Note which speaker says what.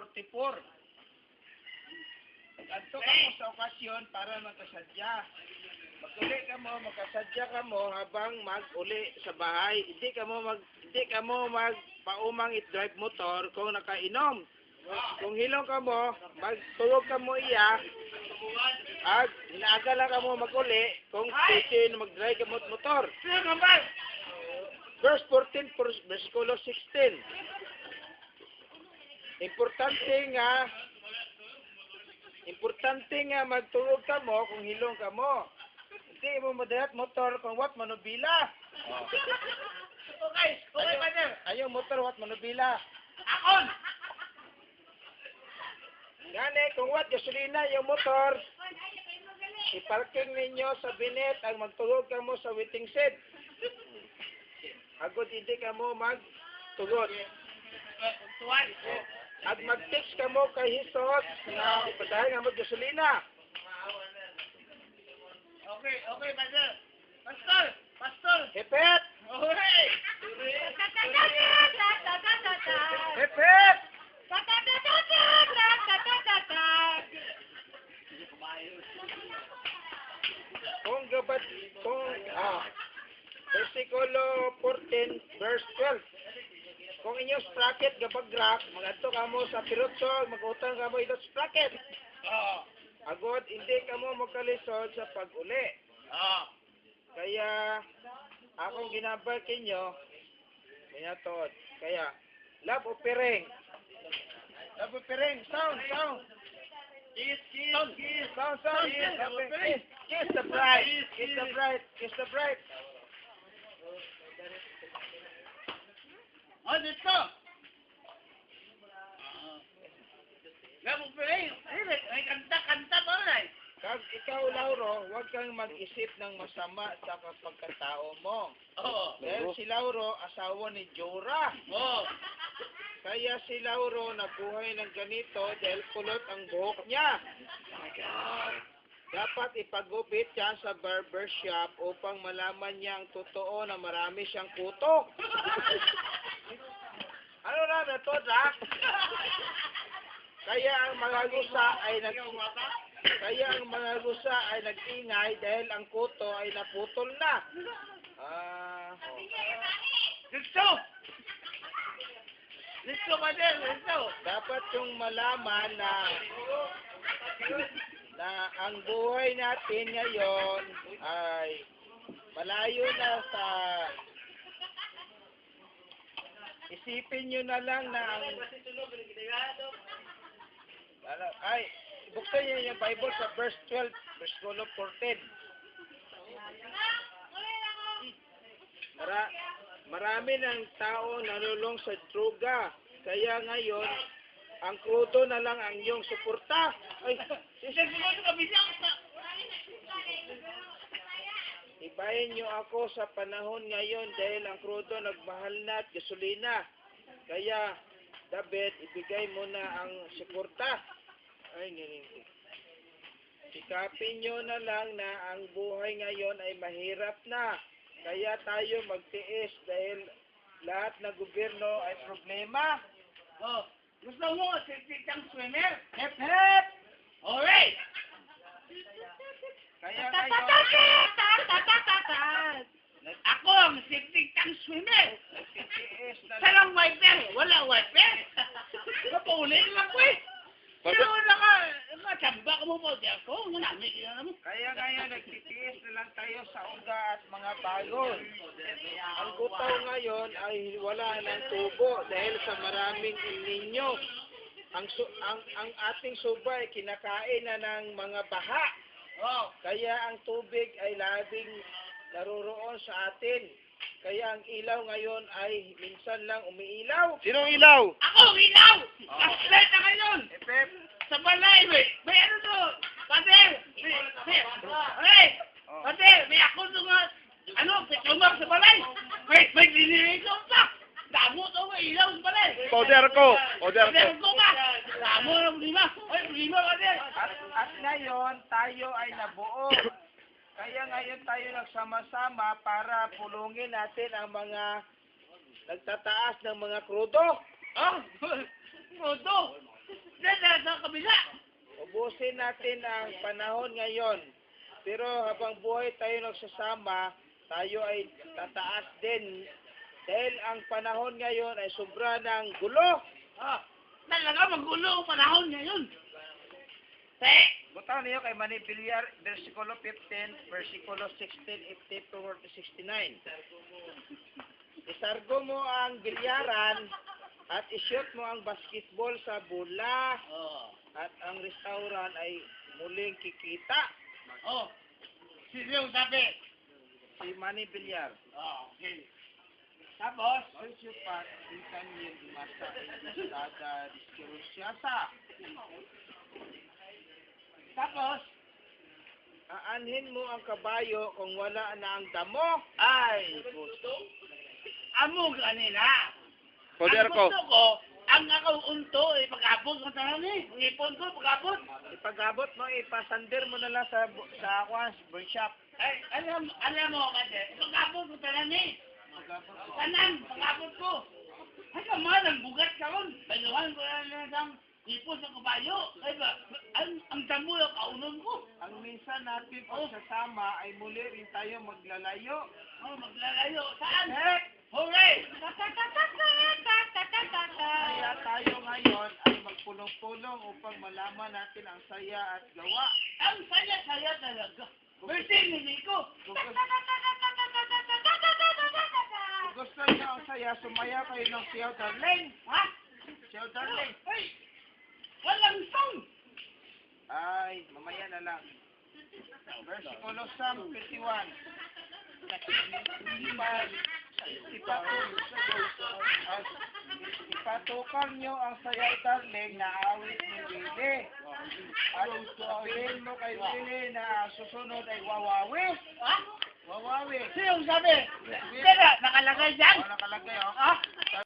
Speaker 1: 44. Adto ka mo sa okasyon para makasadya. Mag-uli ka mo, makasadya ka mo habang mag-uli sa bahay. Hindi ka mo magpaumang i-drive motor kung nakainom. Kung hilong ka mo, magtulog ka mo iya. At hinaaga lang ka mo mag-uli kung pwede na mag-drive ka mo motor. Verse 14, versikulo 16. Importante nga magtulog ka mo kung hilong ka mo. Hindi mo madahat motor kung wat manubila. Okay, partner. Ayaw motor wat manubila. Akon! Gani, kung wat gasolina yung motor, iparking ninyo sa binet ang magtulog ka mo sa waiting seat. Agod hindi ka mo magtulog. At mag-text ka mo kay Hisot na ipadahin nga mo gasolina. Okay, Pastor! Hepet! Okay! Hepet! Versikulo 14, verse 12. Kung inyong sprocket gabagrak, magadto ka mo sa pirutsog, mag-utang ka mo ito sprocket. Agod, hindi ka mo magkalisod sa pag-uli. Kaya, akong ginabay kinyo, minatod. Kaya, love o piring. Love o piring, sound. Kiss. Sound. Kiss the bride. Oh, dito! Labo pa rin! May kanta ba rin? Kag ikaw, Lauro, huwag kang mag-isip ng masama sa pagkatao mo. Dahil si Lauro, asawa ni Jora. Kaya si Lauro nabuhay ng ganito dahil kulot ang buhok niya. Oh my God! Dapat ipagupit siya sa barbershop upang malaman niya ang totoo na marami siyang kutok. Ano na to, Jack? Kaya ang mga gusa ay nag-ingay dahil ang kuto ay naputol na. Listo ka din, listo. Dapat yung malaman na ang buhay natin ngayon ay malayo na sa isipin nyo na lang na buksan nyo yung Bible sa verse 12, versikulo 14. Marami ng tao nalulong sa droga, kaya ngayon ang krudo na lang ang iyong suporta. Ibahin nyo ako sa panahon ngayon dahil ang krudo nagmahal na at gasolina. Kaya, David, ibigay mo na ang suporta. Sikapin nyo na lang na ang buhay ngayon ay mahirap na. Kaya tayo magtiis dahil lahat ng gobyerno ay problema. Gusto mo sitang swimmer? Hep! Alright! Kaya ako ang sitang swimmer! Salang wiper! Wala wiper! Kapaulay lang ko eh! Pero nakachamba ka mo po di ako, manamig na naman. Kaya ngayon, nagtitiis na lang tayo sa uga at mga balon. Ang gutaw ngayon ay wala ng tubo dahil sa maraming ninyo. Ang ating suba ay kinakain na ng mga baha. Kaya ang tubig ay labing naroroon sa atin. Kaya ang ilaw ngayon ay minsan lang umiilaw. Sinong ilaw? Ako, ilaw! Kaslet na ngayon! Sa balay, may ano to? Pater! May ako to nga, petromar sa balay! May generator pa! Damo to nga, ilaw sa balay! Powder ko ka! Damo na problema! Problema ka din! At ngayon, tayo ay nabuo. Kaya ngayon tayo nagsama-sama para pulungin natin ang mga nagtataas ng mga krudo. Krudo? Dala sa kabila.
Speaker 2: Ubusin natin ang panahon ngayon. Pero habang buhay tayo nagsasama, tayo ay tataas din. Dahil ang panahon ngayon ay sobra ng gulo.
Speaker 1: Ah, talaga magulo ang panahon ngayon.
Speaker 2: Butaw niyo kay Manny Villar, versikulo 15, versikulo 16, 82, 69. Isargo mo ang bilyaran at ishoot mo ang basketball sa bola
Speaker 1: Oh.
Speaker 2: at ang restaurant ay muling kikita.
Speaker 1: Oh. Sino yung sabi?
Speaker 2: Si Manny Villar.
Speaker 1: Oh, okay. Tapos,
Speaker 2: Also pa, insan niyo dimasa sa diskirusyasa.
Speaker 1: tapos,
Speaker 2: Aanhin mo ang kabayo kung wala na ang damo.
Speaker 1: ay, gusto. Amo ganila.
Speaker 2: Poder
Speaker 1: Ang
Speaker 2: ko.
Speaker 1: gusto ko, ang ako unto, pag-abot mo tanan eh. Ang ipon ko, pag-abot.
Speaker 2: Ipag-abot mo, ipasander mo na lang sa workshop.
Speaker 1: Ay, alam mo kasi, pag-abot mo tanan eh. Tanan, pag-abot ko. Ay, kaman, ang bugat ka ron. Baluhan ko na lang ipon sa kabayo. Ay ba, ang damo yung kaunon ko.
Speaker 2: Ang minsan natin pagsasama ay muli rin tayo maglalayo.
Speaker 1: Oh, maglalayo. Saan?
Speaker 2: Heck!
Speaker 1: Hooray!
Speaker 2: Kaya tayo ngayon ay magpulong-pulong upang malaman natin ang saya at gawa.
Speaker 1: Ang saya-saya talaga. Birthday ni Nico.
Speaker 2: Kung gusto niyo ang saya, sumaya kayo ng Siyaw Darling.
Speaker 1: Ha?
Speaker 2: Siyaw Darling.
Speaker 1: Ay! Walang song!
Speaker 2: Ay, mamaya na lang. Versikulo Psalm 51. Ipatukal nyo ang sayaw darling na awit ni Willie. At tuawin mo kay Willie na susunod ay wawawi.
Speaker 1: Ha?
Speaker 2: Wawawi.
Speaker 1: Sino sabi? Teka, nakalagay dyan?
Speaker 2: O, nakalagay, oh.
Speaker 1: Ha?